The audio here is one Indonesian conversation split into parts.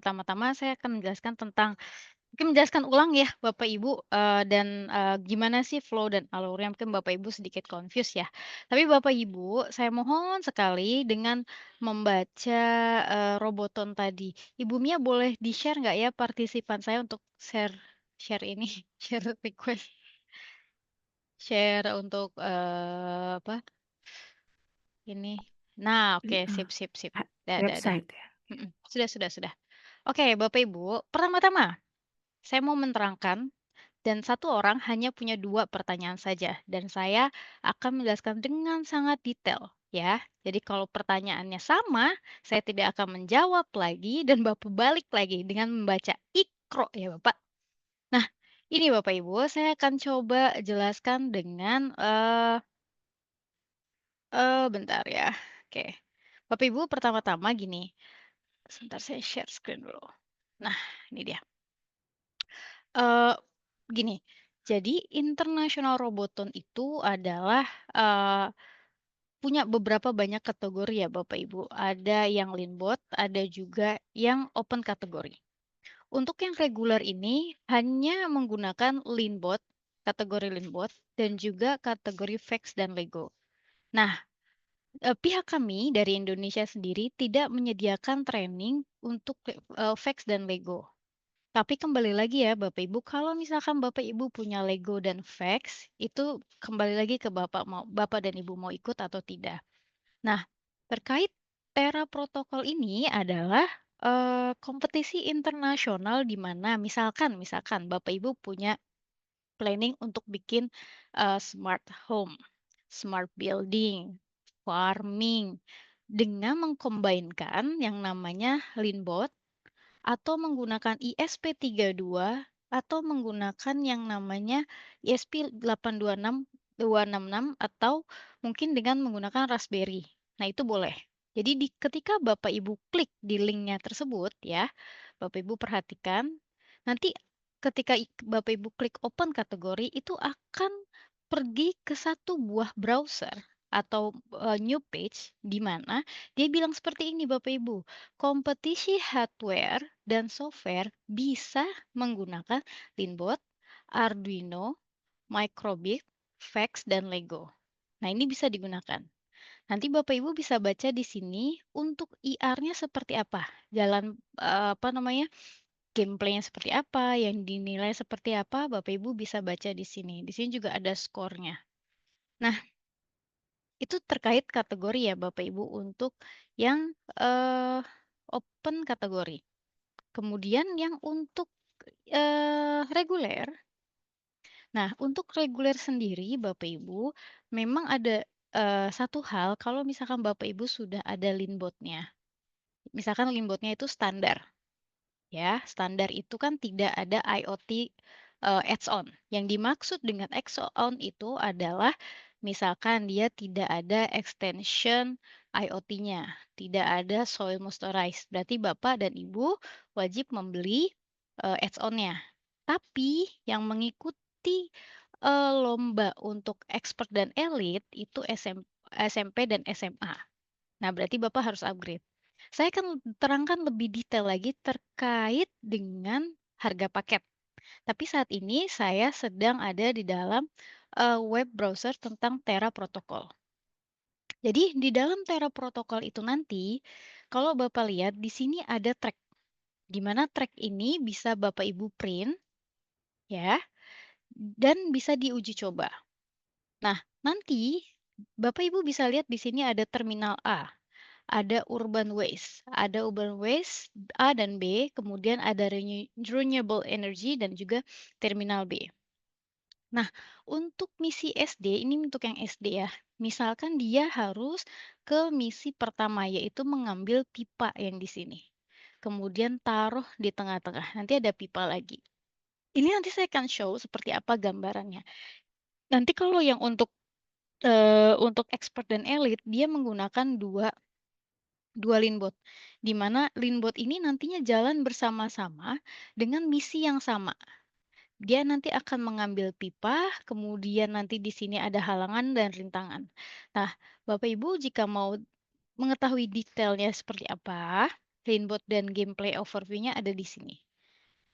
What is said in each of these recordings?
pertama-tama saya akan menjelaskan tentang mungkin menjelaskan ulang ya Bapak Ibu, gimana sih flow dan alurnya, mungkin Bapak Ibu sedikit confuse ya. Tapi Bapak Ibu, saya mohon sekali dengan membaca, roboton tadi. Ibu Mia boleh di-share nggak ya partisipan saya untuk share share ini, share request, share untuk, apa, ini. Nah, oke, Heeh, sip sip sip. Dah. website ya? Sudah. Oke, Bapak Ibu, pertama-tama saya mau menerangkan dan satu orang hanya punya 2 pertanyaan saja dan saya akan menjelaskan dengan sangat detail ya. Jadi kalau pertanyaannya sama, saya tidak akan menjawab lagi dan Bapak balik lagi dengan membaca Iqra ya Bapak. Nah, ini Bapak Ibu, saya akan coba jelaskan dengan, bentar ya. Oke. Bapak Ibu pertama-tama gini, sebentar saya share screen dulu. Nah, ini dia. Eee, Gini, jadi International Roboton itu adalah, punya beberapa banyak kategori ya Bapak Ibu. Ada yang Leanbot, ada juga yang open kategori. Untuk yang reguler ini hanya menggunakan Leanbot, kategori Leanbot, dan juga kategori Vex dan Lego. Nah, pihak kami dari Indonesia sendiri tidak menyediakan training untuk, Vex dan Lego. Tapi kembali lagi ya Bapak Ibu, kalau misalkan Bapak Ibu punya Lego dan Vex, itu kembali lagi ke Bapak dan Ibu mau ikut atau tidak. Nah, terkait Tera Protokol ini adalah, kompetisi internasional di mana misalkan Bapak Ibu punya planning untuk bikin, smart home, smart building, farming, dengan mengkombinkan yang namanya Leanbot atau menggunakan ISP32 atau menggunakan yang namanya ISP 826266 atau mungkin dengan menggunakan Raspberry. Nah, itu boleh. Jadi ketika Bapak Ibu klik di linknya tersebut ya, Bapak Ibu perhatikan, nanti ketika Bapak Ibu klik open kategori itu akan pergi ke satu buah browser atau, new page di mana dia bilang seperti ini Bapak Ibu, kompetisi hardware dan software bisa menggunakan Linbot, Arduino, Microbit, Vex, dan Lego. Nah, ini bisa digunakan. Nanti Bapak Ibu bisa baca di sini untuk IR-nya seperti apa, apa namanya, gameplaynya seperti apa, yang dinilai seperti apa, Bapak Ibu bisa baca di sini. Di sini juga ada skornya. Nah, itu terkait kategori ya Bapak Ibu untuk yang, open kategori. Kemudian yang untuk, reguler, nah untuk reguler sendiri Bapak Ibu, memang ada, satu hal kalau misalkan Bapak Ibu sudah ada Leanbot-nya. Misalkan Leanbot-nya itu standar, ya, standar itu kan tidak ada IoT, add-on. Yang dimaksud dengan add-on itu adalah misalkan dia tidak ada extension IoT-nya, tidak ada soil moisturize, berarti Bapak dan Ibu wajib membeli, add-on-nya. Tapi yang mengikuti, lomba untuk expert dan elite itu SMP dan SMA. Nah, berarti Bapak harus upgrade. Saya akan terangkan lebih detail lagi terkait dengan harga paket. Tapi saat ini saya sedang ada di dalam, web browser tentang Tera Protocol. Jadi di dalam Tera Protocol itu nanti, kalau Bapak lihat di sini ada track, di mana track ini bisa Bapak Ibu print ya, dan bisa diuji coba. Nah, nanti Bapak Ibu bisa lihat di sini ada terminal A. Ada urban waste. Ada urban waste A dan B, kemudian ada renewable energy dan juga terminal B. Nah, untuk misi SD, ini untuk yang SD ya. Misalkan dia harus ke misi pertama, yaitu mengambil pipa yang di sini. Kemudian taruh di tengah-tengah. Nanti ada pipa lagi. Ini nanti saya akan show seperti apa gambarannya. Nanti kalau yang untuk expert dan elite, dia menggunakan dua Leanbot, di mana Leanbot ini nantinya jalan bersama-sama dengan misi yang sama. Dia nanti akan mengambil pipa, kemudian nanti di sini ada halangan dan rintangan. Nah, Bapak Ibu jika mau mengetahui detailnya seperti apa, Linbot dan gameplay overview-nya ada di sini.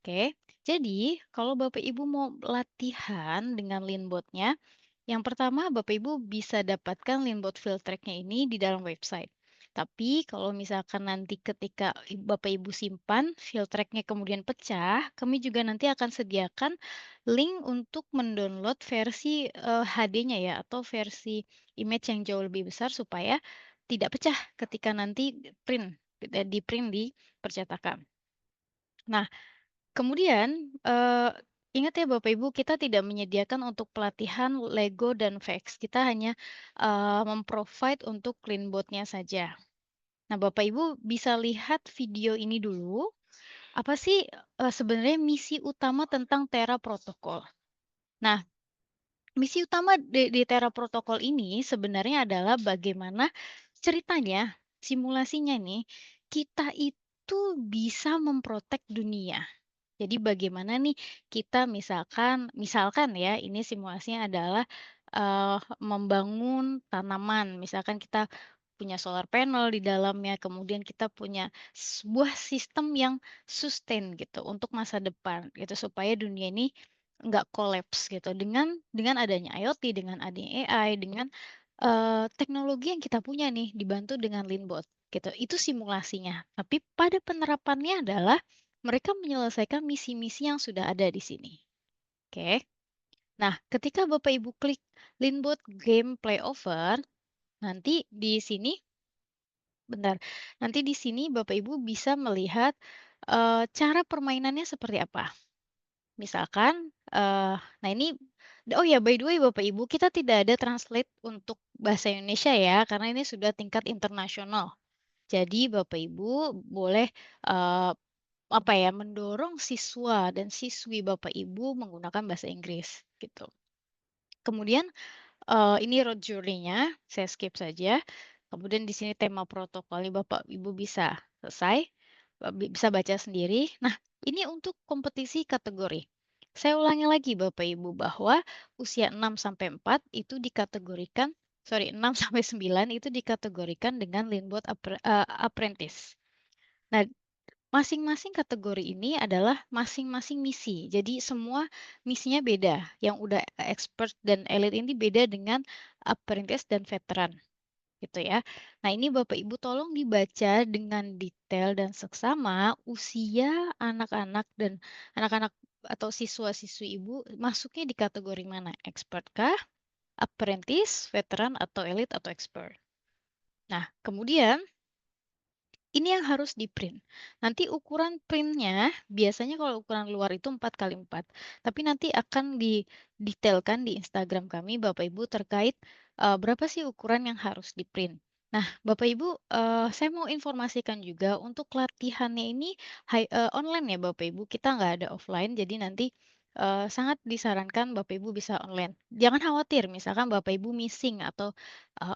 Oke, jadi kalau Bapak Ibu mau latihan dengan Leanbot-nya, yang pertama Bapak Ibu bisa dapatkan Leanbot Field Track-nya ini di dalam website. Tapi kalau misalkan nanti ketika Bapak Ibu simpan, field track-nya kemudian pecah, kami juga nanti akan sediakan link untuk mendownload versi HD-nya ya, atau versi image yang jauh lebih besar supaya tidak pecah ketika nanti di print di percetakan. Nah, kemudian, ingat ya Bapak Ibu, kita tidak menyediakan untuk pelatihan Lego dan Vex. Kita hanya, mem-provide untuk Cleanbot-nya saja. Nah, Bapak Ibu bisa lihat video ini dulu, apa sih, sebenarnya misi utama tentang Terra Protocol. Nah, misi utama di Terra Protocol ini sebenarnya adalah bagaimana ceritanya, simulasinya nih, kita itu bisa memprotek dunia. Jadi bagaimana nih kita misalkan misalkan ya ini simulasinya adalah, membangun tanaman, misalkan kita punya solar panel di dalamnya, kemudian kita punya sebuah sistem yang sustain gitu untuk masa depan gitu, supaya dunia ini nggak kolaps gitu dengan adanya IoT, dengan adanya AI, dengan, teknologi yang kita punya nih dibantu dengan Leanbot gitu, itu simulasinya. Tapi pada penerapannya adalah mereka menyelesaikan misi-misi yang sudah ada di sini, oke. Nah, ketika Bapak Ibu klik Leanbot Game Play Over, nanti di sini bentar, nanti di sini Bapak Ibu bisa melihat, cara permainannya seperti apa. Misalkan, nah ini oh ya by the way Bapak Ibu, kita tidak ada translate untuk bahasa Indonesia ya, karena ini sudah tingkat internasional. Jadi Bapak Ibu boleh, eee, apa ya, mendorong siswa dan siswi Bapak Ibu menggunakan bahasa Inggris, gitu. Kemudian ini road journey-nya, saya skip saja. Kemudian di sini tema protokolnya Bapak Ibu bisa selesai, bisa baca sendiri. Nah, ini untuk kompetisi kategori. Saya ulangi lagi Bapak Ibu bahwa usia 6 sampai 4 itu dikategorikan sorry 6 sampai 9 itu dikategorikan dengan Linbot Apprentice. Nah, masing-masing kategori ini adalah masing-masing misi. Jadi semua misinya beda. Yang udah expert dan elite ini beda dengan apprentice dan veteran gitu ya. Nah, ini Bapak Ibu tolong dibaca dengan detail dan seksama usia anak-anak dan anak-anak atau siswa-siswi Ibu masuknya di kategori mana? Expert kah? Apprentice, veteran atau elite atau expert. Nah, kemudian ini yang harus di-print. Nanti ukuran printnya biasanya kalau ukuran luar itu 4 kali 4, tapi nanti akan didetailkan di Instagram kami Bapak Ibu terkait, berapa sih ukuran yang harus di-print. Nah Bapak Ibu, saya mau informasikan juga untuk latihannya ini online ya Bapak Ibu, kita nggak ada offline jadi nanti, sangat disarankan Bapak Ibu bisa online. Jangan khawatir misalkan Bapak Ibu missing atau,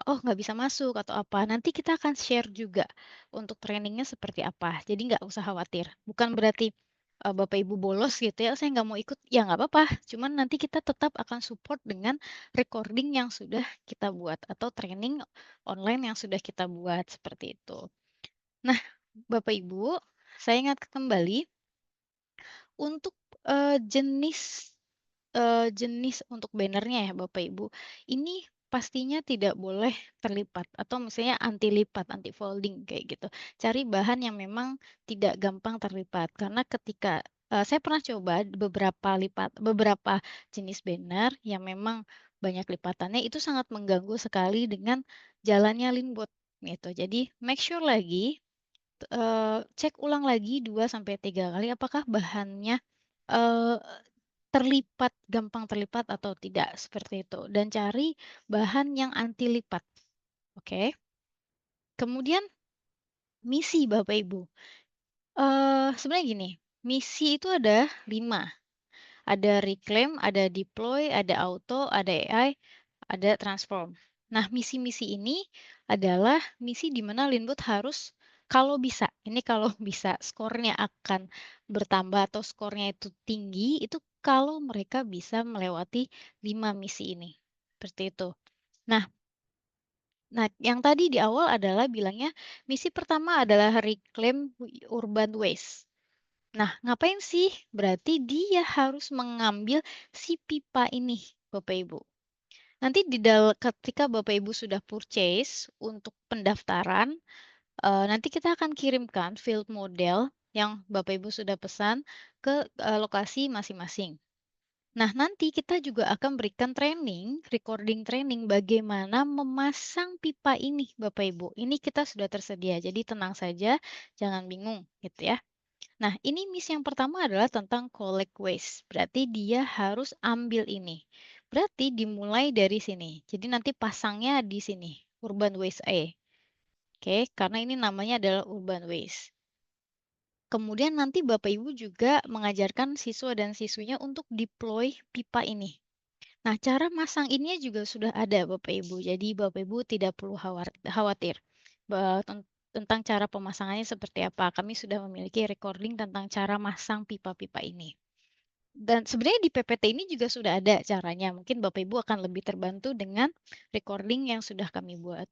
oh nggak bisa masuk atau apa, nanti kita akan share juga untuk trainingnya seperti apa. Jadi nggak usah khawatir. Bukan berarti, Bapak Ibu bolos gitu ya, "Saya nggak mau ikut." Ya nggak apa-apa, cuman nanti kita tetap akan support dengan recording yang sudah kita buat atau training online yang sudah kita buat, seperti itu. Nah, Bapak Ibu, saya ingatkan kembali untuk, jenis untuk bannernya ya Bapak Ibu, ini pastinya tidak boleh terlipat atau misalnya anti lipat, anti folding kayak gitu. Cari bahan yang memang tidak gampang terlipat karena ketika saya pernah coba beberapa jenis banner yang memang banyak lipatannya itu sangat mengganggu sekali dengan jalannya Linbot gitu. Jadi make sure lagi, cek ulang lagi 2 sampai 3 kali apakah bahannya, eee gampang terlipat atau tidak, seperti itu. Dan cari bahan yang anti lipat, oke. Kemudian misi Bapak Ibu, sebenarnya gini, misi itu ada 5, ada reclaim, ada deploy, ada auto, ada AI, ada transform. Nah, misi-misi ini adalah misi di mana Linbot harus kalau bisa, ini kalau bisa skornya akan bertambah atau skornya itu tinggi, itu kalau mereka bisa melewati 5 misi ini, seperti itu. Nah, Nah, yang tadi di awal adalah bilangnya misi pertama adalah reclaim urban waste. Nah, ngapain sih? Berarti dia harus mengambil si pipa ini, Bapak Ibu. Nanti ketika Bapak Ibu sudah purchase untuk pendaftaran, nanti kita akan kirimkan field model yang Bapak Ibu sudah pesan ke, lokasi masing-masing. Nah, nanti kita juga akan berikan training, recording training bagaimana memasang pipa ini, Bapak Ibu. Ini kita sudah tersedia, jadi tenang saja, jangan bingung, gitu ya. Nah, ini misi yang pertama adalah tentang collect waste. Berarti dia harus ambil ini. Berarti dimulai dari sini. Jadi nanti pasangnya di sini, urban waste A. Oke, karena ini namanya adalah urban waste. Kemudian nanti Bapak Ibu juga mengajarkan siswa dan siswinya untuk deploy pipa ini. Nah, cara masang ininya juga sudah ada Bapak Ibu. Jadi Bapak Ibu tidak perlu khawatir tentang cara pemasangannya seperti apa. Kami sudah memiliki recording tentang cara masang pipa-pipa ini. Dan sebenarnya di PPT ini juga sudah ada caranya. Mungkin Bapak Ibu akan lebih terbantu dengan recording yang sudah kami buat.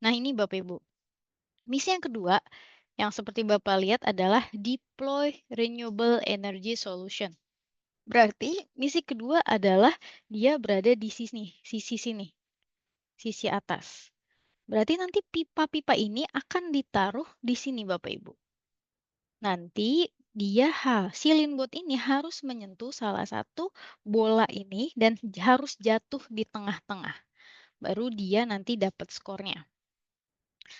Nah, ini Bapak Ibu. Misi yang kedua yang seperti Bapak lihat adalah deploy renewable energy solution. Berarti misi kedua adalah dia berada di sisi sini, sisi atas. Berarti nanti pipa-pipa ini akan ditaruh di sini Bapak Ibu. Nanti si linbot ini harus menyentuh salah satu bola ini dan harus jatuh di tengah-tengah. Baru dia nanti dapat skornya.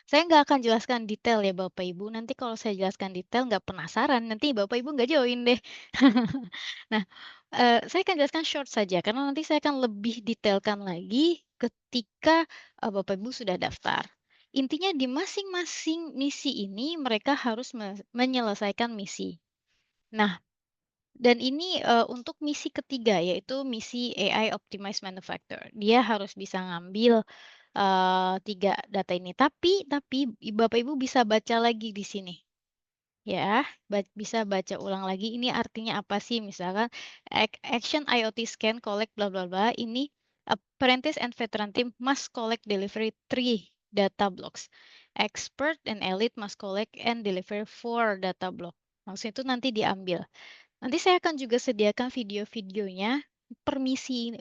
Saya nggak akan jelaskan detail ya Bapak Ibu, nanti kalau saya jelaskan detail nggak penasaran, nanti Bapak Ibu nggak join deh. Nah, saya akan jelaskan short saja, karena nanti saya akan lebih detailkan lagi ketika, Bapak Ibu sudah daftar. Intinya di masing-masing misi ini mereka harus menyelesaikan misi. Nah, dan ini, untuk misi ketiga, yaitu misi AI Optimized Manufacture. Dia harus bisa ngambil 3 data ini. Tapi Bapak Ibu bisa baca lagi di sini, ya. Bisa baca ulang lagi ini artinya apa sih, misalkan action IoT scan collect bla bla bla, ini apprentice and veteran team must collect delivery 3 data blocks. Expert and elite must collect and deliver 4 data block. Maksudnya itu nanti diambil. Nanti saya akan juga sediakan video-videonya, permission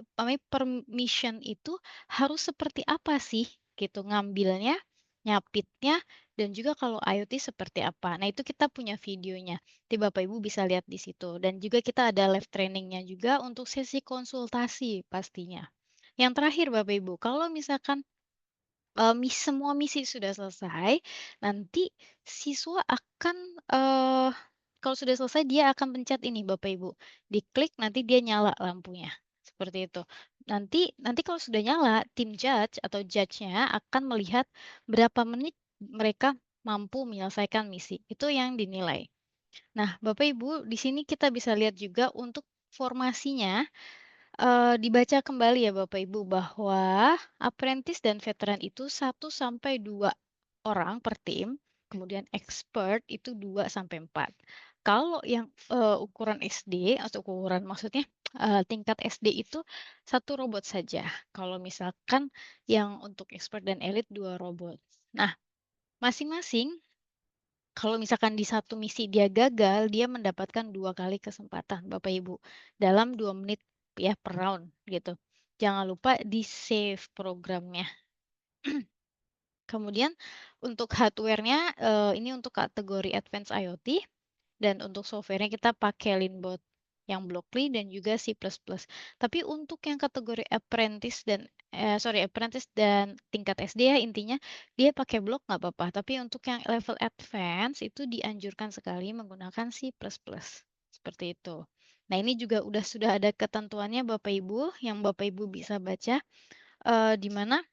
itu harus seperti apa sih gitu, ngambilnya, nyapitnya, dan juga kalau IoT seperti apa. Nah, itu kita punya videonya. Nanti Bapak Ibu bisa lihat di situ. Dan juga kita ada live trainingnya juga untuk sesi konsultasi pastinya. Yang terakhir Bapak Ibu, kalau misalkan semua misi sudah selesai, nanti siswa akan, kalau sudah selesai dia akan pencet ini Bapak Ibu, diklik nanti dia nyala lampunya, seperti itu. Nanti kalau sudah nyala, tim judge-nya akan melihat berapa menit mereka mampu menyelesaikan misi, itu yang dinilai. Nah, Bapak Ibu, di sini kita bisa lihat juga untuk formasinya. Dibaca kembali ya Bapak Ibu bahwa apprentice dan veteran itu 1 sampai 2 orang per tim, kemudian expert itu 2 sampai 4. Kalau yang, ukuran SD atau ukuran maksudnya, tingkat SD itu 1 robot saja. Kalau misalkan yang untuk expert dan elite 2 robot. Nah, masing-masing kalau misalkan di satu misi dia gagal, dia mendapatkan 2 kali kesempatan Bapak Ibu, dalam 2 menit ya per round gitu. Jangan lupa di-save programnya. Kemudian untuk hardware-nya, ini untuk kategori Advanced IoT dan untuk software-nya kita pakai Linbot yang Blockly dan juga C++. Tapi untuk yang kategori apprentice dan tingkat SD ya intinya, dia pakai Block nggak apa-apa, tapi untuk yang level advance itu dianjurkan sekali menggunakan C++, seperti itu. Nah, ini juga sudah ada ketentuannya Bapak Ibu, yang Bapak Ibu bisa baca, di mana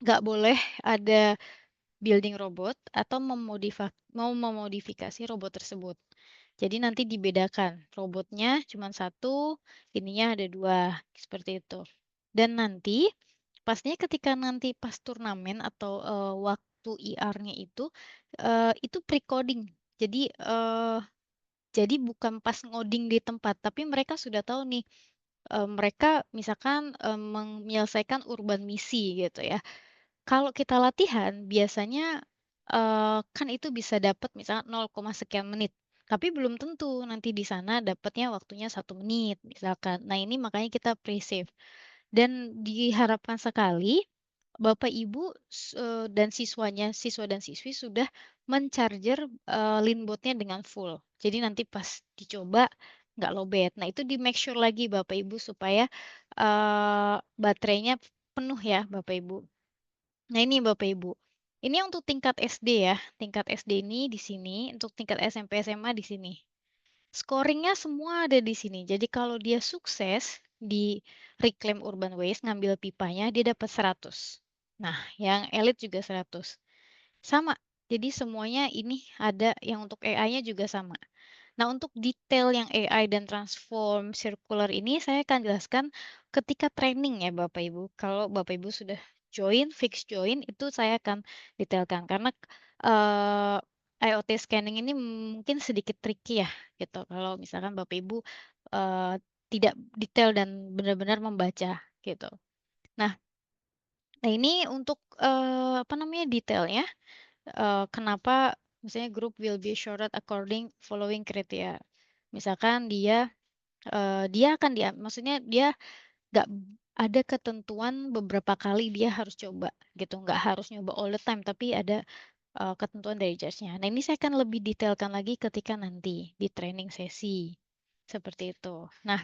nggak boleh ada building robot atau memodifikasi robot tersebut. Jadi nanti dibedakan, robotnya cuma satu, ininya ada 2 seperti itu. Dan nanti, pastinya ketika nanti pas turnamen atau, waktu IR-nya itu pre-coding. Jadi bukan pas ngoding di tempat, tapi mereka sudah tahu nih, mereka misalkan, menyelesaikan urban misi gitu ya. Kalau kita latihan biasanya, kan itu bisa dapat misalnya 0, sekian menit, tapi belum tentu nanti di sana dapatnya waktunya 1 menit misalkan. Nah ini makanya kita pre-save dan diharapkan sekali Bapak Ibu dan siswa dan siswi sudah men-charger, Leanbot-nya dengan full. Jadi nanti pas dicoba nggak lowbat. Nah itu di-make sure lagi Bapak Ibu supaya, baterainya penuh ya Bapak Ibu. Nah ini Bapak Ibu, ini untuk tingkat SD ya, tingkat SD ini di sini, untuk tingkat SMP, SMA di sini. Scoring-nya semua ada di sini. Jadi kalau dia sukses di reclaim urban waste, ngambil pipanya, dia dapat 100. Nah, yang elit juga 100. Sama, jadi semuanya ini ada yang untuk AI-nya juga sama. Nah, untuk detail yang AI dan transform circular ini saya akan jelaskan ketika training ya Bapak Ibu. Kalau Bapak Ibu sudah join, fix join, itu saya akan detailkan karena, eee, IoT scanning ini mungkin sedikit tricky ya gitu kalau misalkan Bapak Ibu, eee, tidak detail dan benar-benar membaca gitu. Nah nah ini untuk, apa namanya, detailnya, kenapa misalnya group will be shorted according following criteria. Misalkan dia akan maksudnya dia nggak ada ketentuan beberapa kali dia harus coba gitu, nggak harus nyoba all the time, tapi ada, ketentuan dari judge-nya. Nah, ini saya akan lebih detailkan lagi ketika nanti di training sesi, seperti itu. Nah,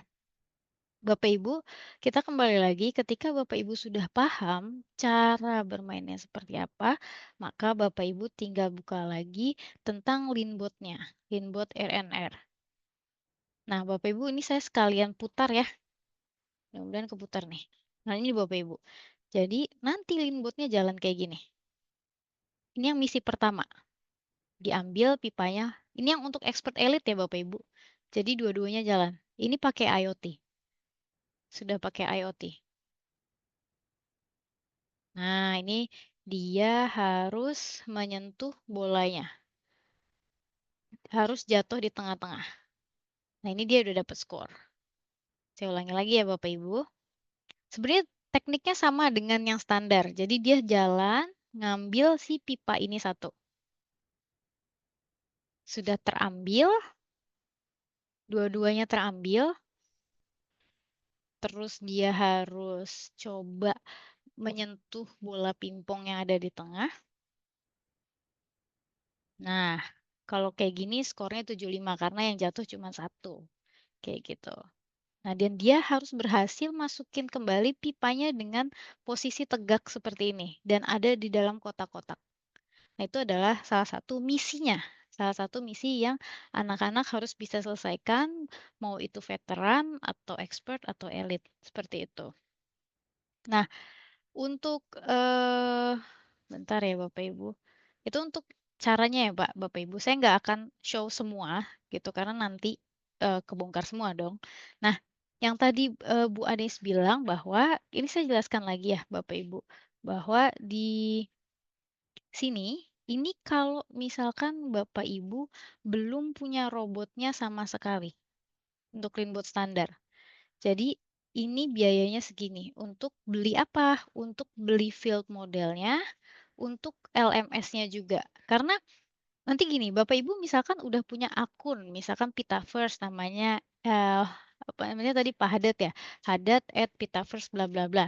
Bapak Ibu, kita kembali lagi ketika Bapak Ibu sudah paham cara bermainnya seperti apa, maka Bapak Ibu tinggal buka lagi tentang Leanbot-nya, Leanbot RNR. Nah, Bapak Ibu ini saya sekalian putar ya. Mudah-mudahan keputar nih. Nah ini Bapak Ibu. Jadi nanti Leanbot-nya jalan kayak gini. Ini yang misi pertama. Diambil pipanya. Ini yang untuk expert elite ya Bapak Ibu. Jadi dua-duanya jalan. Ini pakai IoT. Sudah pakai IoT. Nah ini dia harus menyentuh bolanya. Harus jatuh di tengah-tengah. Nah ini dia udah dapat skor. Saya ulangi lagi ya Bapak Ibu. Sebenarnya tekniknya sama dengan yang standar. Jadi dia jalan ngambil si pipa ini satu. Sudah terambil, dua-duanya terambil, terus dia harus coba menyentuh bola pingpong yang ada di tengah. Nah, kalau kayak gini skornya 75 karena yang jatuh cuma satu. Kayak gitu. Nah, dan dia harus berhasil masukin kembali pipanya dengan posisi tegak seperti ini dan ada di dalam kotak-kotak. Nah, itu adalah salah satu misinya. Salah satu misi yang anak-anak harus bisa selesaikan, mau itu veteran atau expert atau elit, seperti itu. Nah, untuk, bentar ya Bapak Ibu, itu untuk caranya ya Bapak Ibu, saya nggak akan show semua gitu, karena nanti, kebongkar semua dong. Nah, yang tadi, Bu Anies bilang bahwa ini saya jelaskan lagi ya Bapak Ibu, bahwa di sini, ini kalau misalkan Bapak Ibu belum punya robotnya sama sekali, untuk Cleanbot standar. Jadi, ini biayanya segini, untuk beli apa? Untuk beli field modelnya, untuk LMS-nya juga. Karena nanti gini, Bapak Ibu misalkan udah punya akun, misalkan Pitaverse namanya, apa namanya tadi, Pak Haddad ya, Haddad@Pitaverse bla bla bla.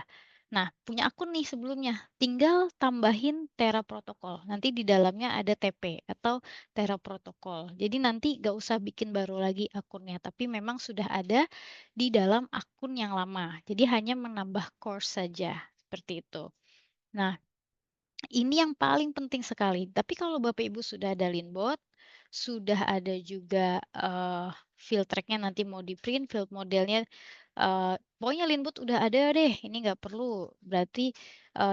Nah, punya akun nih sebelumnya, tinggal tambahin Terra Protocol, nanti di dalamnya ada TP atau Terra Protocol. Jadi nanti nggak usah bikin baru lagi akunnya, tapi memang sudah ada di dalam akun yang lama. Jadi hanya menambah course saja, seperti itu. Nah, ini yang paling penting sekali. Tapi kalau Bapak Ibu sudah ada Leanbot, sudah ada juga, field track-nya nanti mau di-print, field modelnya, pokoknya Leanbot udah ada deh, ini nggak perlu. Berarti,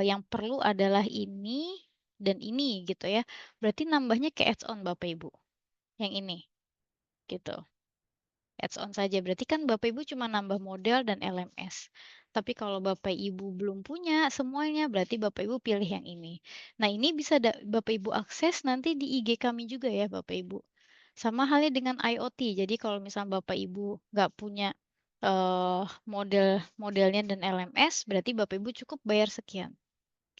yang perlu adalah ini dan ini gitu ya. Berarti nambahnya ke add-on Bapak Ibu, yang ini, gitu. Add-on saja, berarti kan Bapak Ibu cuma nambah model dan LMS. Tapi kalau Bapak Ibu belum punya semuanya, berarti Bapak Ibu pilih yang ini. Nah, ini bisa Bapak Ibu akses nanti di IG kami juga ya Bapak Ibu. Sama halnya dengan IoT, jadi kalau misalnya Bapak Ibu nggak punya, model-modelnya dan LMS, berarti Bapak Ibu cukup bayar sekian.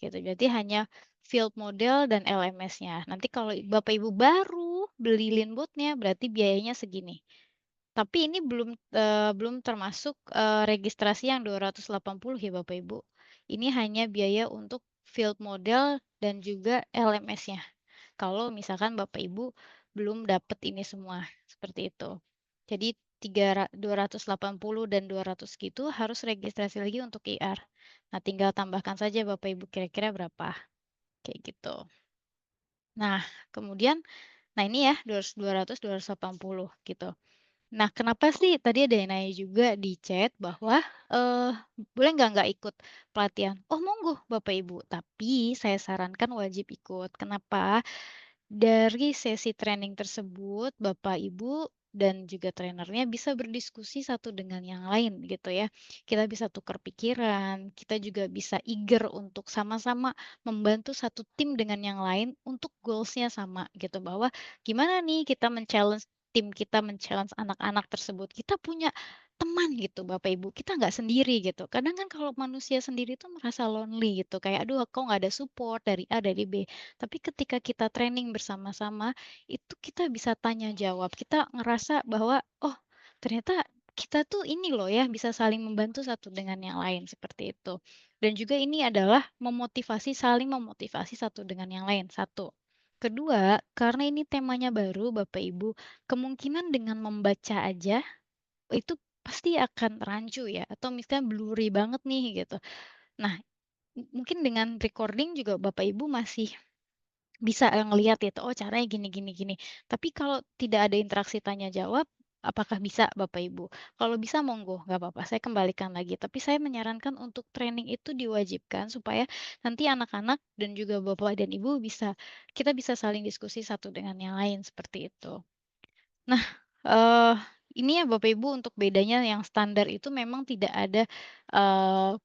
gitu. Berarti hanya field model dan LMS-nya. Nanti kalau Bapak Ibu baru beli Linwood-nya berarti biayanya segini. Tapi ini belum termasuk, registrasi yang 280 ya Bapak Ibu. Ini hanya biaya untuk field model dan juga LMS-nya. Kalau misalkan Bapak Ibu belum dapat ini semua, seperti itu. Jadi 280 dan 200 gitu harus registrasi lagi untuk IR. Nah, tinggal tambahkan saja Bapak Ibu kira-kira berapa, kayak gitu. Nah, kemudian ini ya 200, 280 gitu. Nah, kenapa sih tadi ada yang nanya juga di chat bahwa, eee, boleh nggak ikut pelatihan? Oh, monggo Bapak Ibu, tapi saya sarankan wajib ikut. Kenapa? Dari sesi training tersebut, Bapak, Ibu, dan juga trainernya bisa berdiskusi satu dengan yang lain gitu ya. Kita bisa tukar pikiran, kita juga bisa eager untuk sama-sama membantu satu tim dengan yang lain untuk goals-nya sama gitu. Bahwa gimana nih kita tim kita anak-anak tersebut. Kita punya teman gitu Bapak Ibu, kita nggak sendiri gitu. Kadang kan kalau manusia sendiri tuh merasa lonely gitu, kayak aduh kok nggak ada support dari A, dari B. Tapi ketika kita training bersama-sama, itu kita bisa tanya jawab, kita ngerasa bahwa, "Oh, ternyata kita tuh ini loh ya, bisa saling membantu satu dengan yang lain," seperti itu. Dan juga ini adalah saling memotivasi satu dengan yang lain, satu. Kedua, karena ini temanya baru Bapak Ibu, kemungkinan dengan membaca aja, itu pasti akan rancu ya, atau misalnya blurry banget nih gitu. Nah, mungkin dengan recording juga Bapak Ibu masih bisa, ngelihat itu, oh caranya gini gini gini. Tapi kalau tidak ada interaksi tanya jawab, apakah bisa Bapak Ibu? Kalau bisa monggo, nggak apa-apa, saya kembalikan lagi. Tapi saya menyarankan untuk training itu diwajibkan supaya nanti anak-anak dan juga Bapak dan Ibu kita bisa saling diskusi satu dengan yang lain, seperti itu. Nah, eee, ini ya Bapak Ibu untuk bedanya yang standar itu memang tidak ada,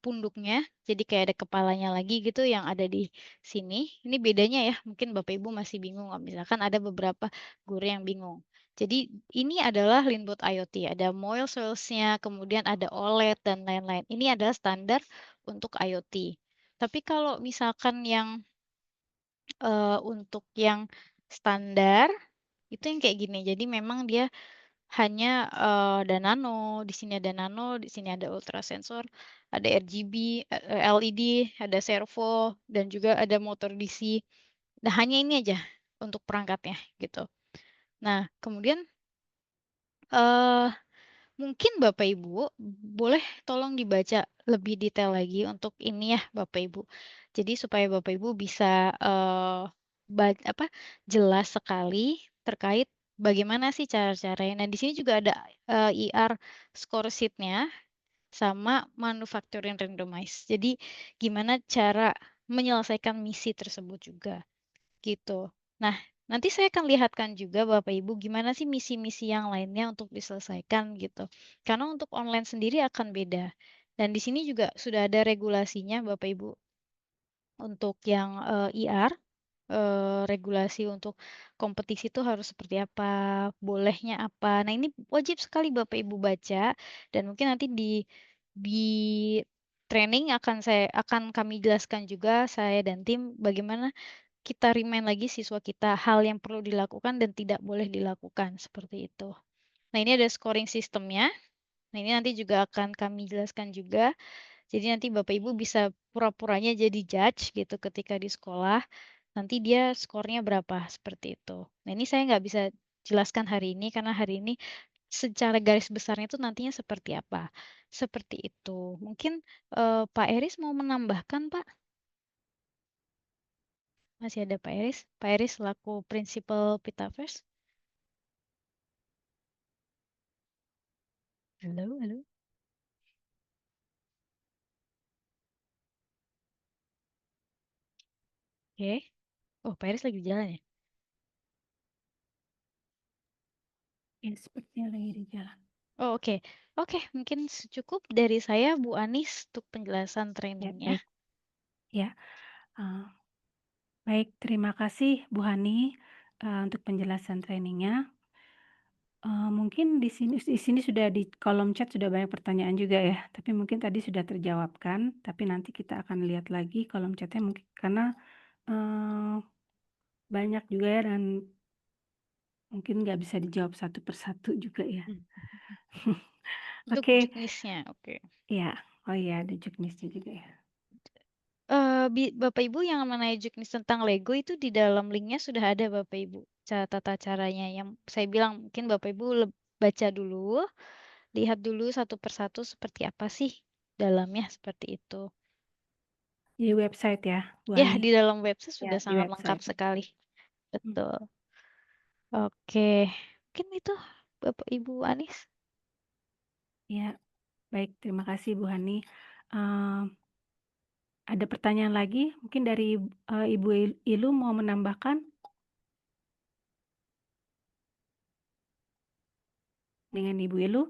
punduknya, jadi kayak ada kepalanya lagi gitu yang ada di sini. Ini bedanya ya, mungkin Bapak Ibu masih bingung kalau misalkan ada beberapa guru yang bingung. Jadi ini adalah Linbot IoT, ada Moil Soils-nya, kemudian ada OLED dan lain-lain. Ini adalah standar untuk IoT. Tapi kalau misalkan untuk yang standar, itu yang kayak gini, jadi memang dia hanya, ada nano, di sini ada nano, di sini ada ultra sensor, ada RGB, LED, ada servo, dan juga ada motor DC. Nah, hanya ini aja untuk perangkatnya, gitu. Nah, kemudian, eee mungkin Bapak Ibu, boleh tolong dibaca lebih detail lagi untuk ini ya Bapak Ibu. Jadi supaya Bapak Ibu bisa, jelas sekali terkait bagaimana sih cara-caranya. Nah di sini juga ada, IR score sheet-nya sama manufacturing randomize. Jadi gimana cara menyelesaikan misi tersebut juga. Gitu. Nah, nanti saya akan lihatkan juga Bapak Ibu gimana sih misi-misi yang lainnya untuk diselesaikan gitu. Karena untuk online sendiri akan beda. Dan di sini juga sudah ada regulasinya Bapak Ibu untuk yang, IR, regulasi untuk kompetisi itu harus seperti apa, bolehnya apa. Nah, ini wajib sekali Bapak Ibu baca dan mungkin nanti di training akan kami jelaskan juga saya dan tim bagaimana kita remind lagi siswa kita hal yang perlu dilakukan dan tidak boleh dilakukan, seperti itu. Nah, ini ada scoring sistemnya. Nah, ini nanti juga akan kami jelaskan juga. Jadi nanti Bapak Ibu bisa pura-puranya jadi judge gitu ketika di sekolah, nanti dia skornya berapa, seperti itu. Nah, ini saya nggak bisa jelaskan hari ini, karena hari ini secara garis besarnya itu nantinya seperti apa, seperti itu. Mungkin, Pak Eris mau menambahkan, Pak? Masih ada Pak Eris? Pak Eris selaku Prinsipal Pitaverse? Halo halo? Oke. Oh, Pak Eris lagi di jalan ya? Ya, sepertinya lagi di jalan. Oh, oke. Oke, mungkin cukup dari saya, Bu Anis, untuk penjelasan Ya, trainingnya. baik. Ya, eee, baik terima kasih Bu Hani, untuk penjelasan trainingnya. Mungkin di sini sudah di kolom chat sudah banyak pertanyaan juga ya, tapi mungkin tadi sudah terjawabkan, tapi nanti kita akan lihat lagi kolom chat-nya mungkin karena, eee, banyak juga ya dan mungkin nggak bisa dijawab satu persatu juga ya. Mmm. Untuk Oke, juknisnya, oke. iya. Oh iya ada juknisnya juga ya. Bapak Ibu yang mengenai juknis tentang Lego itu di dalam linknya sudah ada Bapak Ibu, tata caranya yang saya bilang mungkin Bapak Ibu baca dulu, lihat dulu satu persatu seperti apa sih dalamnya, seperti itu. Di website ya, Bu Ya Hani? di dalam website Ya sudah di sangat lengkap website. sekali, Mmm, betul. Oke, mungkin itu Bapak Ibu Anis. iya. Baik, terima kasih Bu Hani. Eee, ada pertanyaan lagi mungkin dari, Ibu Ilu mau menambahkan dengan Ibu Ilu?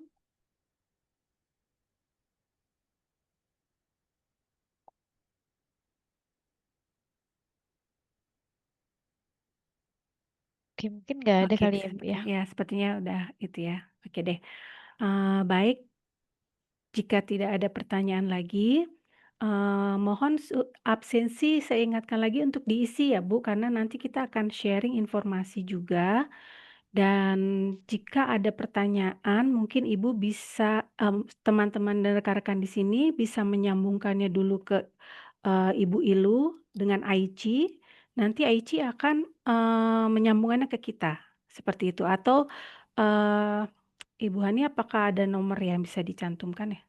Oke mungkin nggak ada Oke, kali ya Bu ya? ya sepertinya udah itu ya. Oke deh, baik, jika tidak ada pertanyaan lagi, mohon absensi saya ingatkan lagi untuk diisi ya Bu, karena nanti kita akan sharing informasi juga dan jika ada pertanyaan mungkin Ibu bisa, teman-teman dan rekan-rekan di sini bisa menyambungkannya dulu ke, Ibu Ilu dengan Aici, nanti Aici akan, menyambungannya ke kita, seperti itu. Atau, eee, Ibu Hani apakah ada nomor yang bisa dicantumkan ya?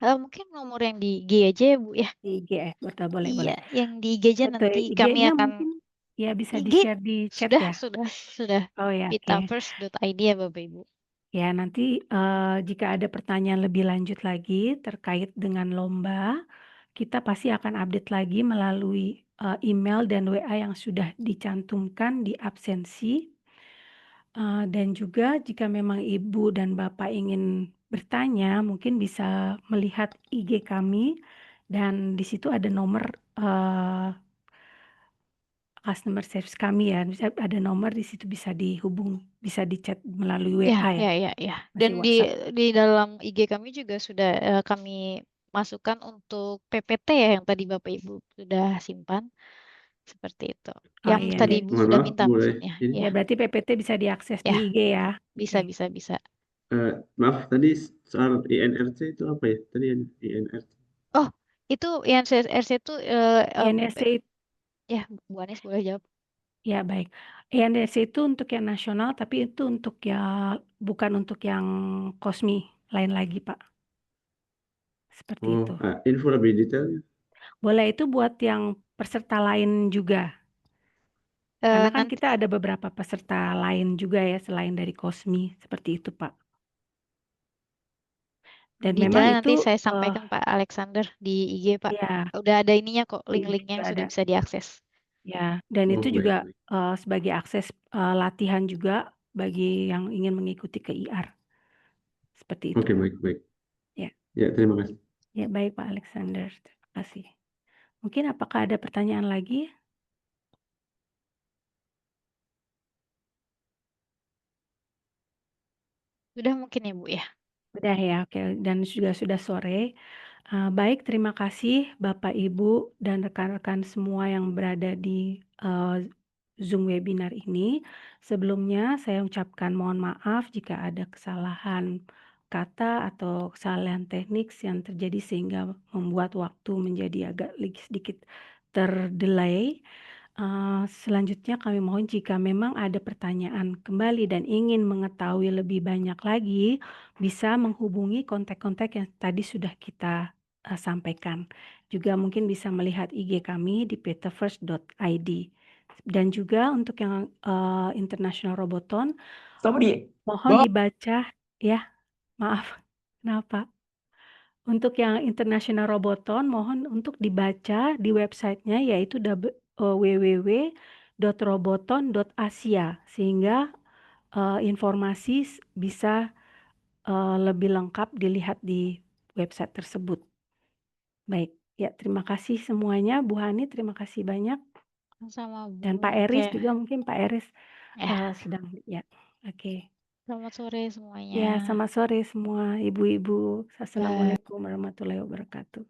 Mungkin nomor yang di IG aja ya Bu ya? Di IG ya? Betul, boleh Iya boleh. yang di IG aja Betul, nanti kami IG-nya akan mungkin ya bisa IG di-share di chat sudah ya? sudah sudah, Oh ya, oke. mitaverse.id ya Bapak Ibu. Ya nanti, jika ada pertanyaan lebih lanjut lagi terkait dengan lomba, kita pasti akan update lagi melalui, email dan WA yang sudah dicantumkan di absensi, dan juga jika memang ibu dan bapak ingin bertanya mungkin bisa melihat IG kami dan di situ ada nomor, customer service kami ya, ada nomor di situ bisa bisa di-chat melalui Ya WA ya, ya ya ya, masih dan WhatsApp. di dalam IG kami juga sudah, kami masukkan untuk PPT ya yang tadi Bapak Ibu sudah simpan, seperti itu. Oh Yang iya tadi iya. Ibu Mohon sudah maaf minta boleh maksudnya, ini, Ya ya berarti PPT bisa diakses di ya, IG ya? bisa Oke. bisa bisa. maaf tadi soal INRC itu apa ya? Tadi yang INRC. Oh, itu yang RC itu, INSC ya Bu Anies boleh jawab. ya baik. INSC itu untuk yang nasional tapi itu untuk ya bukan untuk yang KOSMI, lain lagi Pak, seperti Oh, itu. info lebih detailnya. Boleh itu buat yang peserta lain juga, karena kan Nanti kita ada beberapa peserta lain juga ya selain dari KOSMI, seperti itu Pak. Dan memang detailnya nanti itu, saya sampaikan Pak Alexander di IG Pak. ya Udah ada ininya kok, di IG link-linknya juga yang sudah ada. bisa diakses. Ya, dan Oh, itu baik juga, baik. sebagai akses, latihan juga bagi yang ingin mengikuti ke IR, seperti itu. Oke, baik baik. Ya Ya, terima kasih. ya baik Pak Alexander, terima kasih. Mungkin apakah ada pertanyaan lagi? Sudah mungkin ya Bu ya? Udah ya, oke, dan juga sudah sore. Baik, terima kasih Bapak, Ibu, dan rekan-rekan semua yang berada di, Zoom webinar ini. Sebelumnya saya ucapkan mohon maaf jika ada kesalahan kata atau kesalahan teknis yang terjadi sehingga membuat waktu menjadi agak sedikit ter-delay. Selanjutnya kami mohon jika memang ada pertanyaan kembali dan ingin mengetahui lebih banyak lagi, bisa menghubungi kontak-kontak yang tadi sudah kita, sampaikan. Juga mungkin bisa melihat IG kami di petaverse.id. Dan juga untuk yang, International Roboton, Sama dia. mohon dibaca ya, maaf, kenapa? Untuk yang International Roboton mohon untuk dibaca di websitenya yaitu www.roboton.asia sehingga, informasi bisa, lebih lengkap dilihat di website tersebut. Baik, ya terima kasih semuanya, Bu Hani terima kasih banyak Sama dan Bu, Pak oke. Eris juga mungkin Pak Eris, Ya, sedang ya, oke. Selamat sore Ya, semuanya. selamat sore semua ibu-ibu. Bye. Assalamualaikum warahmatullahi wabarakatuh.